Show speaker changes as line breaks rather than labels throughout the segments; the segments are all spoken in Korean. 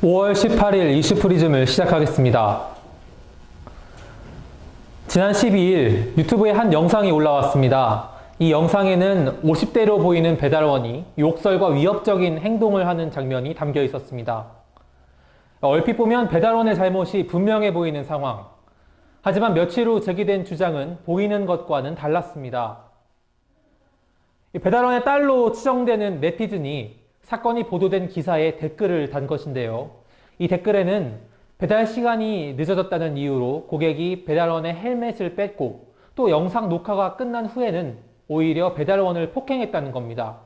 5월 18일 이슈프리즘을 시작하겠습니다. 지난 12일 유튜브에 한 영상이 올라왔습니다. 이 영상에는 50대로 보이는 배달원이 욕설과 위협적인 행동을 하는 장면이 담겨 있었습니다. 얼핏 보면 배달원의 잘못이 분명해 보이는 상황. 하지만 며칠 후 제기된 주장은 보이는 것과는 달랐습니다. 배달원의 딸로 추정되는 네티즌이 사건이 보도된 기사에 댓글을 단 것인데요. 이 댓글에는 배달 시간이 늦어졌다는 이유로 고객이 배달원의 헬멧을 뺐고 또 영상 녹화가 끝난 후에는 오히려 배달원을 폭행했다는 겁니다.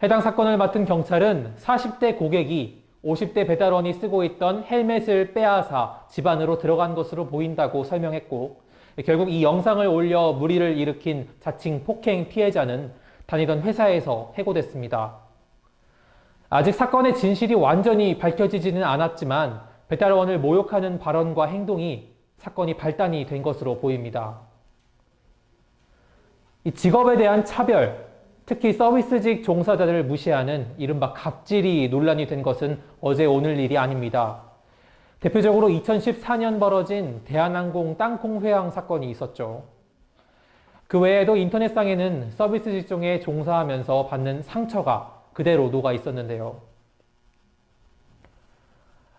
해당 사건을 맡은 경찰은 40대 고객이 50대 배달원이 쓰고 있던 헬멧을 빼앗아 집 안으로 들어간 것으로 보인다고 설명했고, 결국 이 영상을 올려 물의를 일으킨 자칭 폭행 피해자는 다니던 회사에서 해고됐습니다. 아직 사건의 진실이 완전히 밝혀지지는 않았지만 배달원을 모욕하는 발언과 행동이 사건이 발단이 된 것으로 보입니다. 이 직업에 대한 차별, 특히 서비스직 종사자들을 무시하는 이른바 갑질이 논란이 된 것은 어제 오늘 일이 아닙니다. 대표적으로 2014년 벌어진 대한항공 땅콩 회항 사건이 있었죠. 그 외에도 인터넷상에는 서비스 직종에 종사하면서 받는 상처가 그대로 녹아 있었는데요.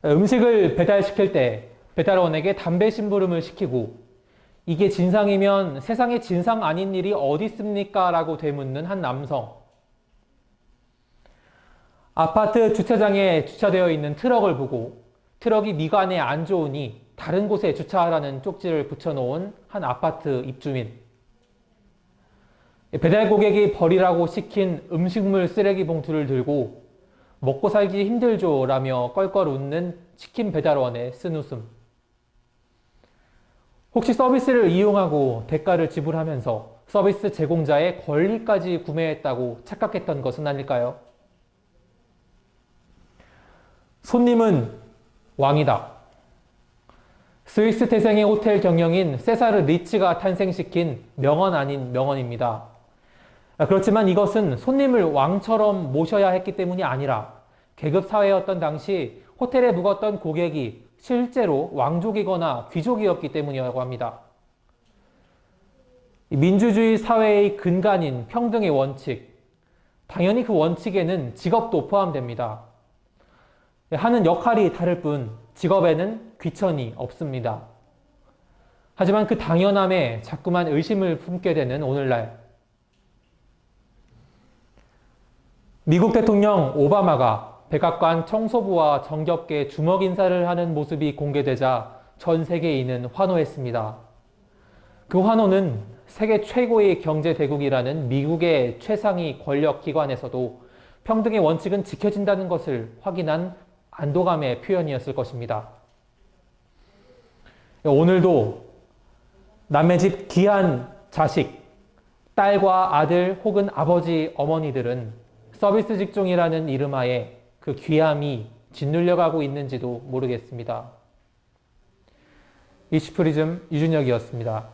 음식을 배달시킬 때 배달원에게 담배 심부름을 시키고 이게 진상이면 세상에 진상 아닌 일이 어디 있습니까? 라고 되묻는 한 남성. 아파트 주차장에 주차되어 있는 트럭을 보고 트럭이 미관에 안 좋으니 다른 곳에 주차하라는 쪽지를 붙여놓은 한 아파트 입주민. 배달 고객이 버리라고 시킨 음식물 쓰레기 봉투를 들고 먹고 살기 힘들죠 라며 껄껄 웃는 치킨 배달원의 쓴웃음. 혹시 서비스를 이용하고 대가를 지불하면서 서비스 제공자의 권리까지 구매했다고 착각했던 것은 아닐까요? 손님은 왕이다. 스위스 태생의 호텔 경영인 세사르 리츠가 탄생시킨 명언 아닌 명언입니다. 그렇지만 이것은 손님을 왕처럼 모셔야 했기 때문이 아니라 계급 사회였던 당시 호텔에 묵었던 고객이 실제로 왕족이거나 귀족이었기 때문이라고 합니다. 민주주의 사회의 근간인 평등의 원칙, 당연히 그 원칙에는 직업도 포함됩니다. 하는 역할이 다를 뿐 직업에는 귀천이 없습니다. 하지만 그 당연함에 자꾸만 의심을 품게 되는 오늘날, 미국 대통령 오바마가 백악관 청소부와 정겹게 주먹 인사를 하는 모습이 공개되자 전 세계인은 환호했습니다. 그 환호는 세계 최고의 경제 대국이라는 미국의 최상위 권력 기관에서도 평등의 원칙은 지켜진다는 것을 확인한 안도감의 표현이었을 것입니다. 오늘도 남의 집 귀한 자식, 딸과 아들 혹은 아버지, 어머니들은 서비스 직종이라는 이름하에 그 귀함이 짓눌려가고 있는지도 모르겠습니다. 이슈프리즘 유준혁이었습니다.